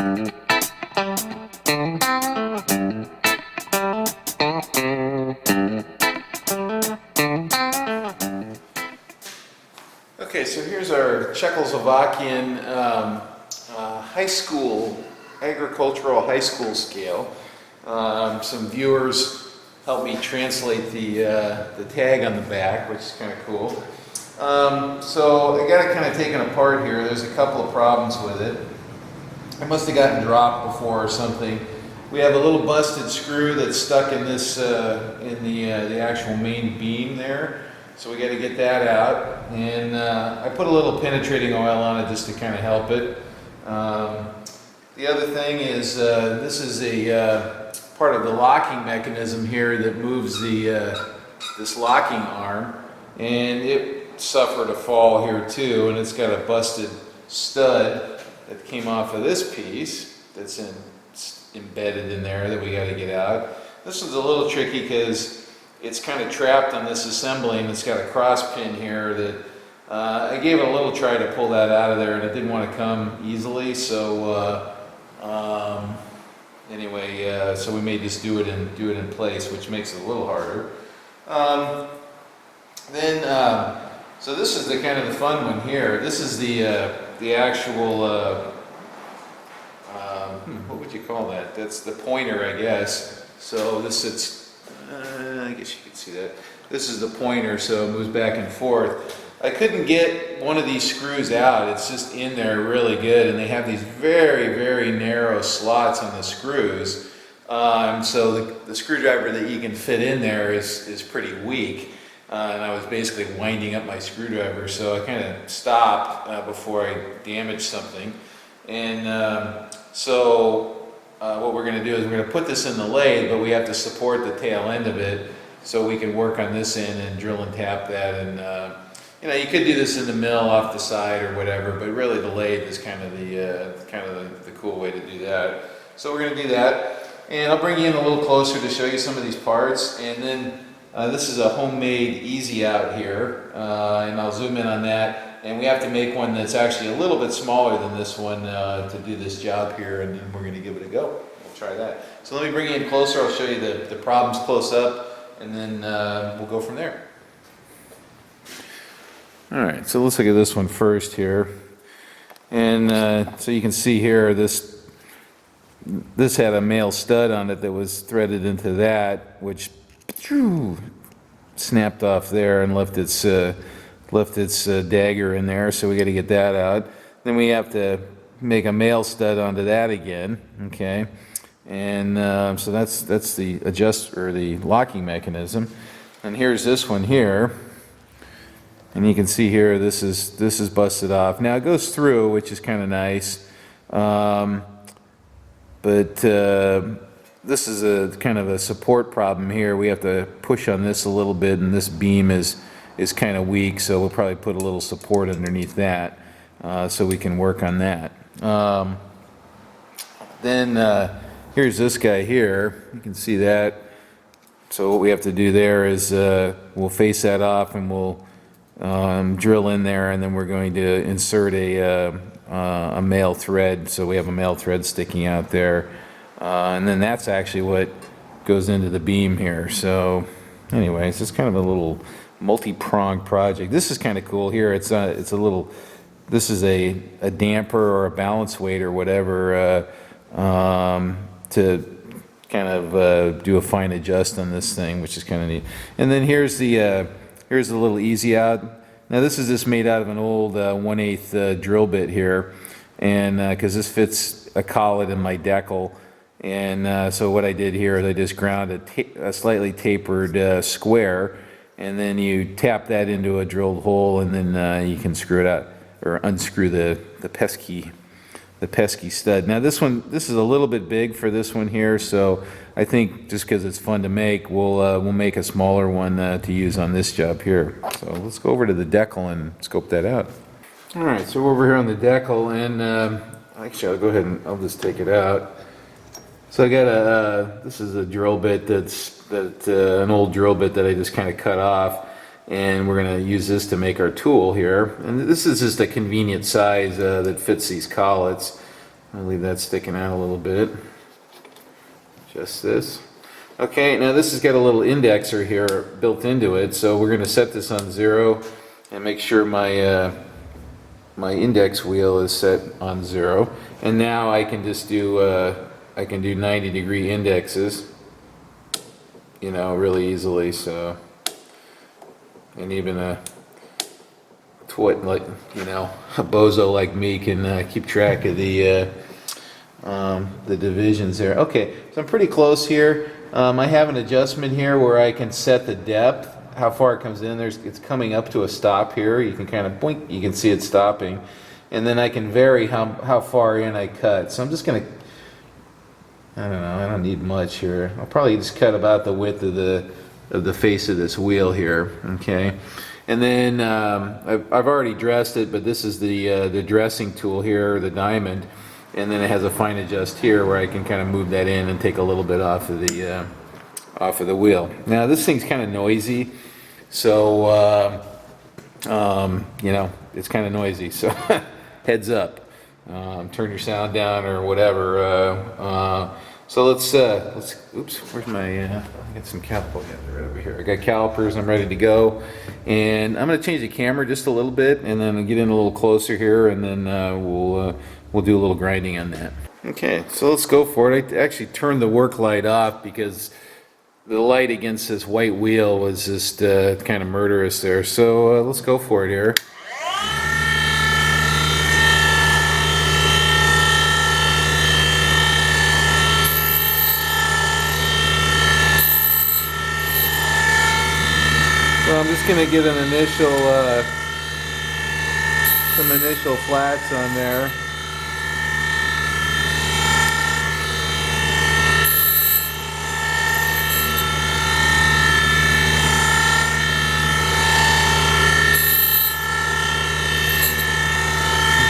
Okay, so here's our Czechoslovakian high school, agricultural high school scale. Some viewers helped me translate the tag on the back, which is kind of cool. So I got it kind of taken apart here. There's a couple of problems with it. I must have gotten dropped before or something. We have a little busted screw that's stuck in this, in the actual main beam there. So we got to get that out, and I put a little penetrating oil on it just to kind of help it. The other thing is this is a part of the locking mechanism here that moves this locking arm, and it suffered a fall here too, and it's got a busted stud that came off of this piece that's embedded in there that we got to get out. This one's a little tricky because it's kind of trapped on this assembly, and it's got a cross pin here that I gave it a little try to pull that out of there, and it didn't want to come easily. So anyway, so we may just do it in place, which makes it a little harder. So this is the kind of the fun one here. This is the actual what would you call that? That's the pointer, I guess. So this it's. I guess you can see that. This is the pointer, so it moves back and forth. I couldn't get one of these screws out. It's just in there really good, and they have these very, very narrow slots on the screws. So the screwdriver that you can fit in there is pretty weak. And I was basically winding up my screwdriver, so I kind of stopped before I damaged something. And what we're going to do is we're going to put this in the lathe, but we have to support the tail end of it so we can work on this end and drill and tap that. And you know, you could do this in the mill off the side or whatever, but really the lathe is kind of the cool way to do that. So we're going to do that, and I'll bring you in a little closer to show you some of these parts. And then this is a homemade easy out here, and I'll zoom in on that. And we have to make one that's actually a little bit smaller than this one to do this job here, and then we're going to give it a go. We'll try that. So let me bring you in closer. I'll show you the problems close up, and then we'll go from there. All right, so let's look at this one first here. And so you can see here, this had a male stud on it that was threaded into that, which snapped off there and left its dagger in there, so we got to get that out. Then we have to make a male stud onto that again, okay? And so that's the the locking mechanism. And here's this one here, and you can see here this is busted off. Now it goes through, which is kind of nice, but this is a kind of a support problem here. We have to push on this a little bit, and this beam is kind of weak, so we'll probably put a little support underneath that so we can work on that. Then here's this guy here. You can see that. So what we have to do there is we'll face that off, and we'll drill in there, and then we're going to insert a male thread. So we have a male thread sticking out there, and then that's actually what goes into the beam here. So anyways, it's kind of a little multi-pronged project. This is kind of cool here. It's a little, this is a damper or a balance weight or whatever to kind of do a fine adjust on this thing, which is kind of neat. And then here's the little easy out. Now this is just made out of an old 1/8 drill bit here, and because this fits a collet in my Deckel. And so what I did here is I just ground a slightly tapered square, and then you tap that into a drilled hole, and then you can screw it out or unscrew the pesky stud. Now this is a little bit big for this one here, so I think just because it's fun to make, we'll make a smaller one to use on this job here. So let's go over to the Deckel and scope that out. All right, so we're over here on the Deckel, and actually I'll go ahead and I'll just take it out. So I got this is a drill bit an old drill bit that I just kind of cut off, and we're going to use this to make our tool here. And this is just a convenient size that fits these collets. I'll leave that sticking out a little bit. Just this. Okay, now this has got a little indexer here built into it, so we're going to set this on 0 and make sure my my index wheel is set on 0. And now I can just do I can do 90-degree indexes, you know, really easily. So, and even a twit like, you know, a bozo like me can keep track of the divisions there. Okay, so I'm pretty close here. I have an adjustment here where I can set the depth, how far it comes in. It's coming up to a stop here. You can kind of blink, you can see it stopping. And then I can vary how far in I cut. So I'm just going to, I don't know, I don't need much here. I'll probably just cut about the width of the face of this wheel here, okay? And then I've already dressed it, but this is the dressing tool here, the diamond. And then it has a fine adjust here where I can kind of move that in and take a little bit off of the wheel. Now this thing's kind of noisy, so you know, it's kind of noisy. So heads up, turn your sound down or whatever. So let's oops, where's my I got some calipers right over here. I got calipers. I'm ready to go, and I'm going to change the camera just a little bit, and then get in a little closer here, and then we'll do a little grinding on that. Okay, so let's go for it. I actually turned the work light off because the light against this white wheel was just kind of murderous there. So let's go for it here. So I'm just going to get an initial, some initial flats on there.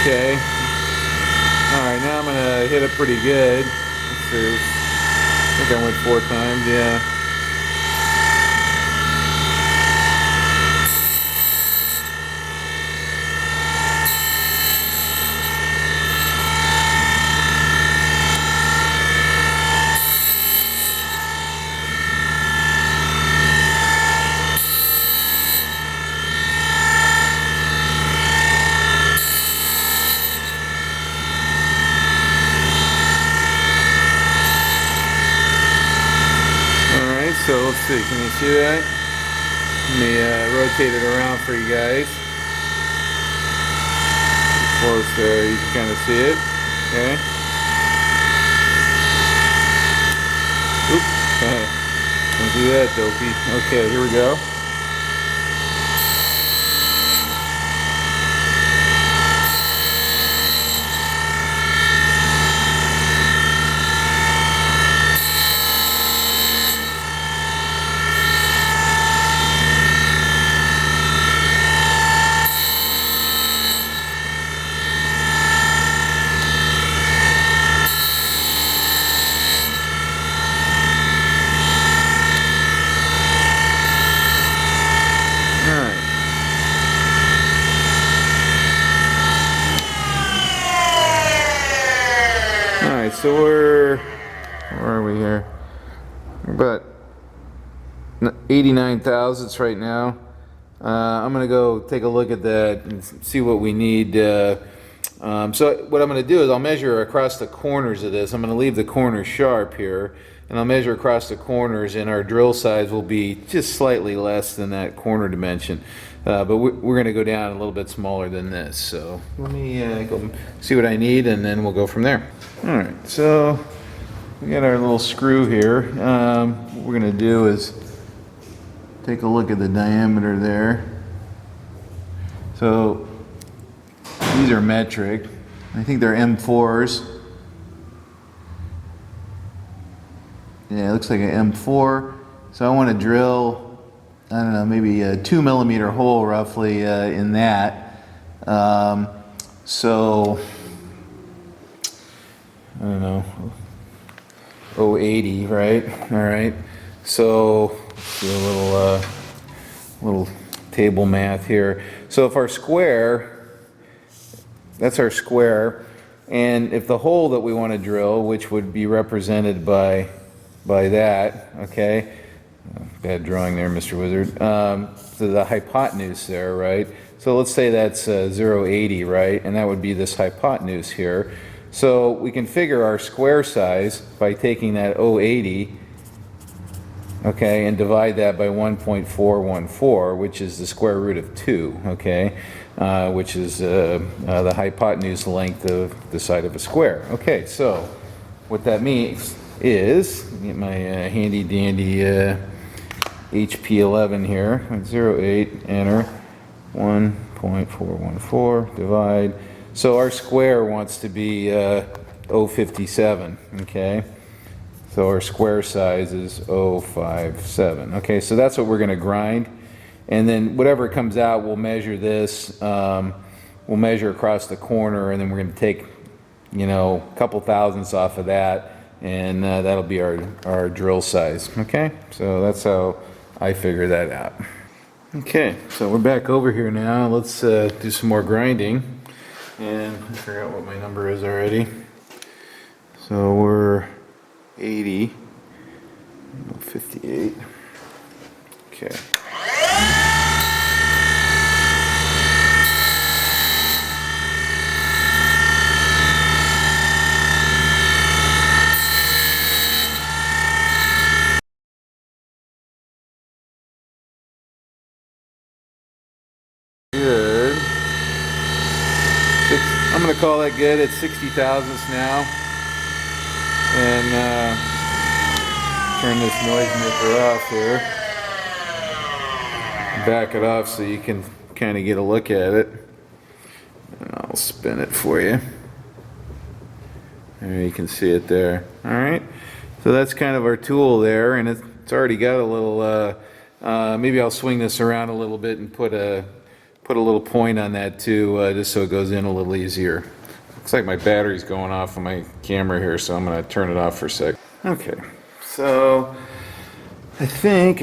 Okay. Alright, now I'm going to hit it pretty good. Let's see. I think I went 4 times, yeah. So let's see, can you see that? Let me rotate it around for you guys. Close there, you can kind of see it. Okay. Oops. Don't do that, dopey. Okay, here we go. So where are we here? We're about 89 thousandths right now. I'm gonna go take a look at that and see what we need. So what I'm gonna do is I'll measure across the corners of this. I'm gonna leave the corners sharp here, and I'll measure across the corners, and our drill size will be just slightly less than that corner dimension. But we're going to go down a little bit smaller than this. So let me go see what I need, and then we'll go from there. All right, so we got our little screw here. What we're going to do is take a look at the diameter there. So these are metric. I think they're M4s. Yeah, it looks like an M4. So I want to drill, I don't know, maybe a 2 millimeter hole roughly in that. So, I don't know, 080, right? All right. So, let's do a little table math here. So if our square, that's our square, And if the hole that we want to drill, which would be represented by that, okay, bad drawing there, Mr. Wizard, so the hypotenuse there, right? So let's say that's 080, right? And that would be this hypotenuse here. So we can figure our square size by taking that 080, okay, and divide that by 1.414, which is the square root of 2, okay, which is the hypotenuse length of the side of a square. Okay, so what that means is, get my handy dandy HP11 here, 08, enter, 1.414, divide. So our square wants to be 057, okay? So our square size is 057. Okay, so that's what we're going to grind. And then whatever comes out, we'll measure this. We'll measure across the corner, and then we're going to take, you know, a couple thousandths off of that, and that'll be our drill size. Okay, so that's how I figure that out. Okay, so we're back over here now. Let's do some more grinding. And I forgot what my number is already. So we're 80, 58. Okay. Good. I'm going to call that good. It's 60 thousandths now. And turn this noisemaker off here. Back it off so you can kind of get a look at it. And I'll spin it for you. There, you can see it there. Alright. So that's kind of our tool there, and it's already got a little, maybe I'll swing this around a little bit and put a little point on that too, just so it goes in a little easier. Looks like my battery's going off on my camera here, so I'm going to turn it off for a sec. Okay, so I think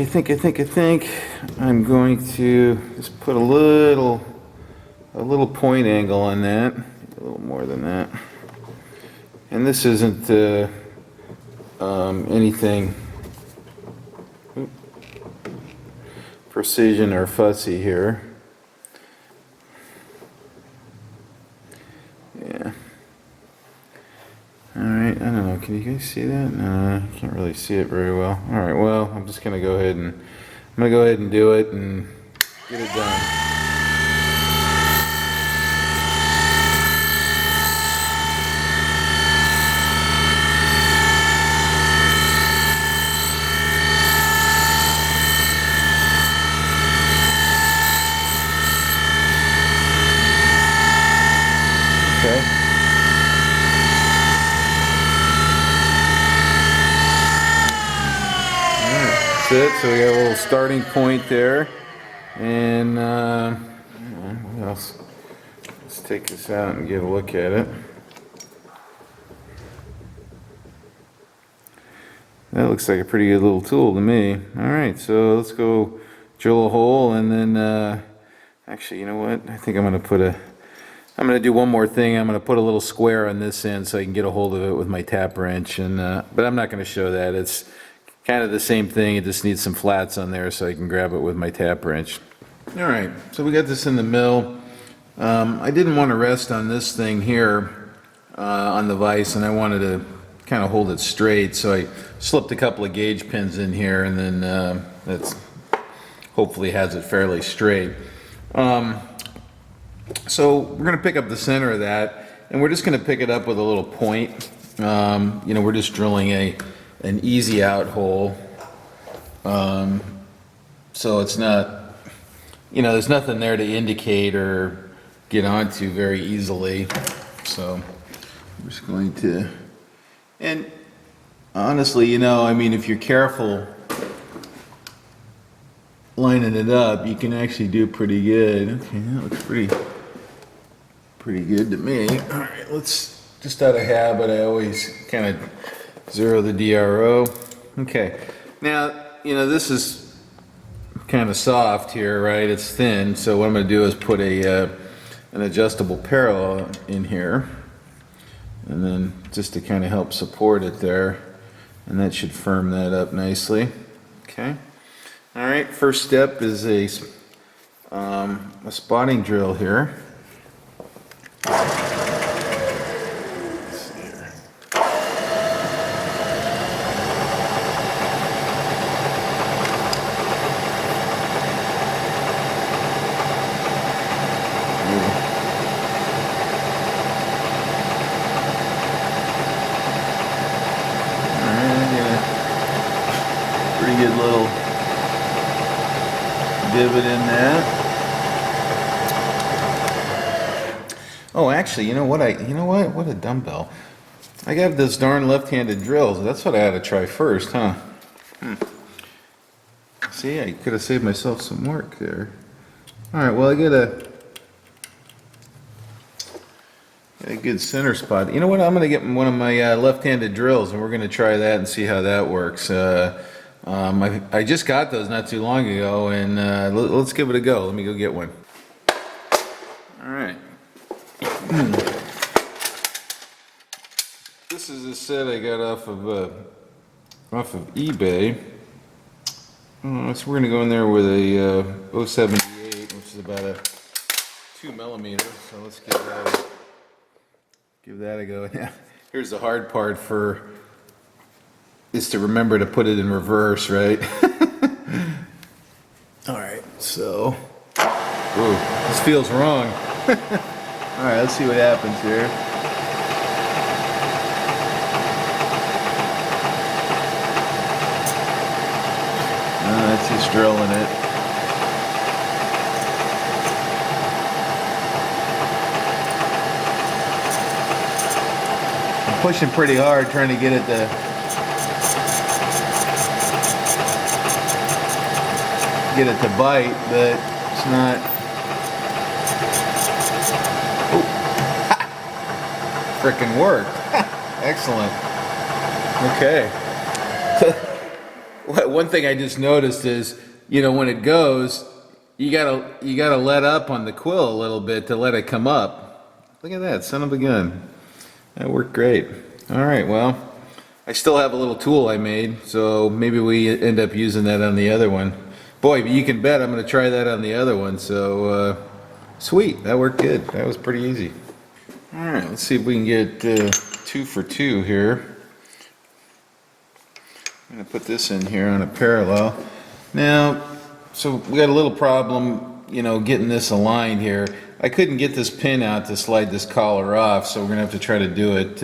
I'm going to just put a little point angle on that, a little more than that. And this isn't anything precision or fussy here. Yeah. Alright, I don't know, can you guys see that? No, I can't really see it very well. Alright, well, I'm just gonna go ahead and do it and get it done. Okay. That's it. So we got a little starting point there, and what else? Let's take this out and get a look at it. That looks like a pretty good little tool to me. All right, so let's go drill a hole, and then actually, you know what? I think I'm going to do one more thing. I'm going to put a little square on this end so I can get a hold of it with my tap wrench, and but I'm not going to show that. It's kind of the same thing. It just needs some flats on there so I can grab it with my tap wrench. All right, so we got this in the mill. I didn't want to rest on this thing here on the vise, and I wanted to kind of hold it straight, so I slipped a couple of gauge pins in here, and then that's hopefully has it fairly straight. So we're going to pick up the center of that, and we're just going to pick it up with a little point. You know, we're just drilling an easy out hole. So it's not, you know, there's nothing there to indicate or get onto very easily. So I'm just going to, and honestly, you know, I mean, if you're careful lining it up, you can actually do pretty good. Okay, that looks pretty good to me. All right, let's, just out of habit, I always kind of zero the DRO. Okay, now, you know, this is kind of soft here, right? It's thin, so what I'm going to do is put an adjustable parallel in here. and then just to kind of help support it there, and that should firm that up nicely. Okay. All right, first step is a spotting drill here. Let's see here. Pretty good little divot in that. Oh, actually, you know what? What a dumbbell. I got those darn left-handed drills. That's what I had to try first, huh? See, I could have saved myself some work there. All right, well, I got a good center spot. You know what? I'm going to get one of my left-handed drills, and we're going to try that and see how that works. I just got those not too long ago, and let's give it a go. Let me go get one. All right. This is a set I got off of eBay. So we're going to go in there with a 078, which is about a 2 millimeter. So let's give that a go. Yeah. Here's the hard part is to remember to put it in reverse, right? All right, so, ooh, this feels wrong. All right, let's see what happens here. That's just drilling it. I'm pushing pretty hard trying to get it to bite, but it's not. Oh, frickin' worked. Excellent. Okay. One thing I just noticed is, when it goes, you gotta let up on the quill a little bit to let it come up. Look at that, son of a gun. That worked great. All right, well, I still have a little tool I made, so maybe we end up using that on the other one. Boy, but you can bet I'm going to try that on the other one, so sweet, that worked good. That was pretty easy. All right, let's see if we can get 2 for 2 here. I'm going to put this in here on a parallel. Now, so we got a little problem, getting this aligned here. I couldn't get this pin out to slide this collar off, so we're going to have to try to do it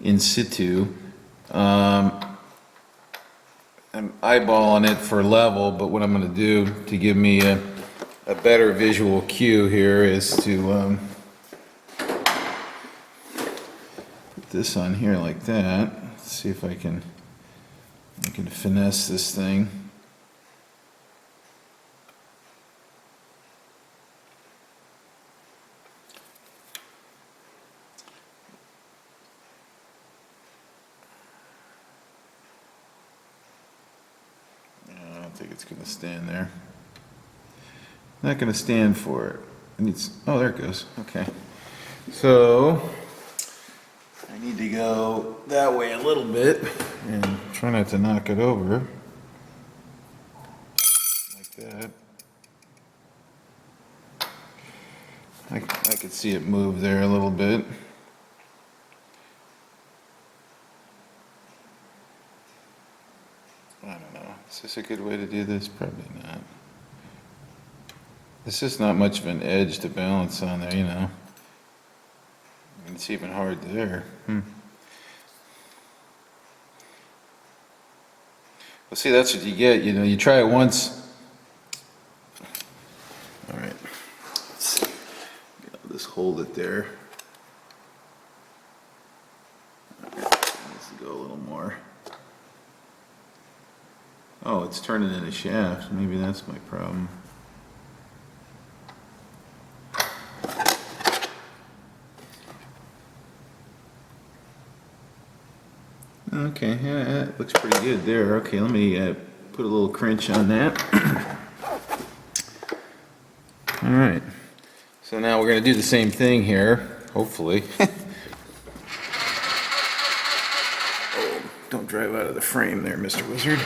in situ. I'm eyeballing it for level, but what I'm going to do to give me a better visual cue here is to put this on here like that. Let's see if I can finesse this thing. I don't think it's going to stand there. Not going to stand for it. Oh, there it goes. Okay. So I need to go that way a little bit and try not to knock it over. Like that. I could see it move there a little bit. I don't know. Is this a good way to do this? Probably not. It's just not much of an edge to balance on there, It's even hard there. Well, see, that's what you get. You try it once. All right. Let's see. I'll just hold it there. Let's go a little more. Oh, it's turning in a shaft. Maybe that's my problem. Okay, yeah, that looks pretty good there. Okay, let me put a little cringe on that. All right, so now we're going to do the same thing here, hopefully. Don't drive out of the frame there, Mr. Wizard.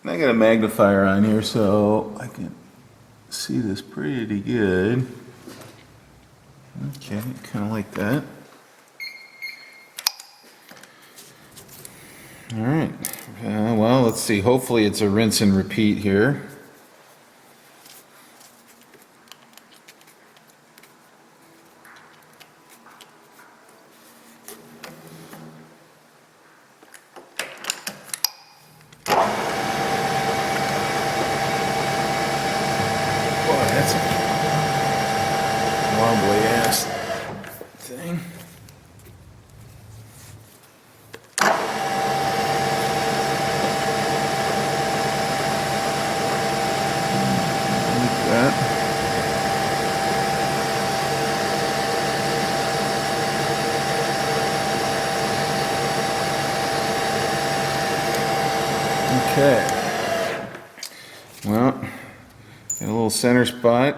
I got a magnifier on here so I can see this pretty good. Okay, kind of like that. All right, well, let's see. Hopefully it's a rinse and repeat here. That's a wobbly ass thing. Like that. Okay. Well, got a little center spot.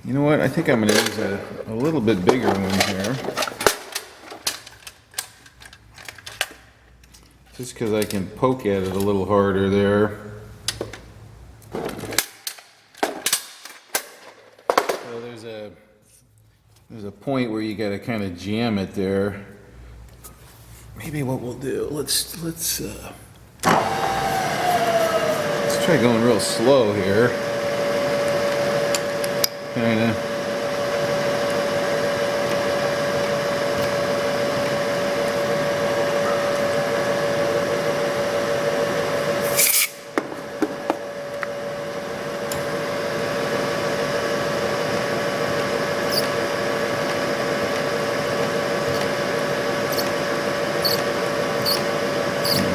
You know what? I think I'm going to use a little bit bigger one here. Just because I can poke at it a little harder there. So there's a point where you got to kind of jam it there. Maybe what we'll do, let's try going real slow here. Kinda.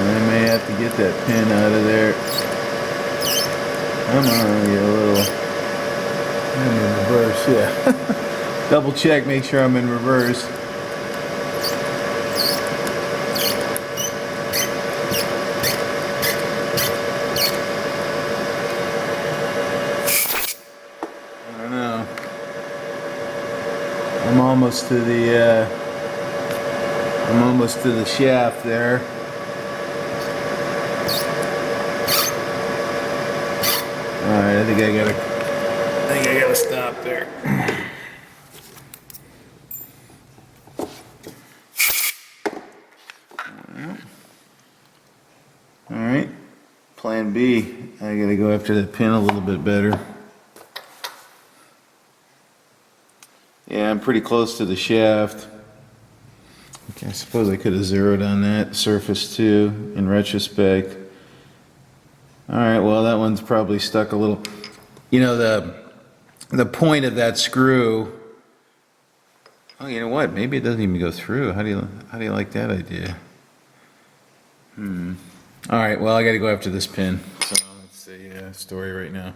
I may have to get that pin out of there. I'm already a little. I'm in reverse, yeah. Double check, make sure I'm in reverse. I don't know. I'm almost to the shaft there. Alright, I think I gotta stop there. Alright, plan B. I gotta go after that pin a little bit better. Yeah, I'm pretty close to the shaft. Okay, I suppose I could have zeroed on that surface too, in retrospect. Alright, well that one's probably stuck a little. You know, the point of that screw. Oh, you know what? Maybe it doesn't even go through. How do you like that idea? Alright, well I gotta go after this pin. So that's the story right now.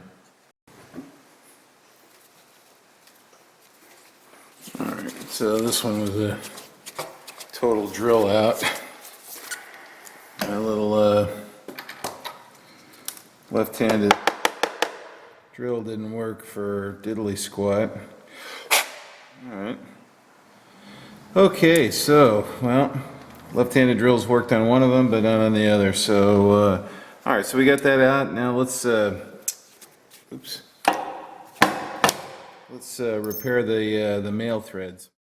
Alright, so this one was a total drill out. My little left-handed drill didn't work for diddly squat. Alright. Okay, so, well, left-handed drills worked on one of them, but not on the other. So, alright, so we got that out. Now let's, let's repair the male threads.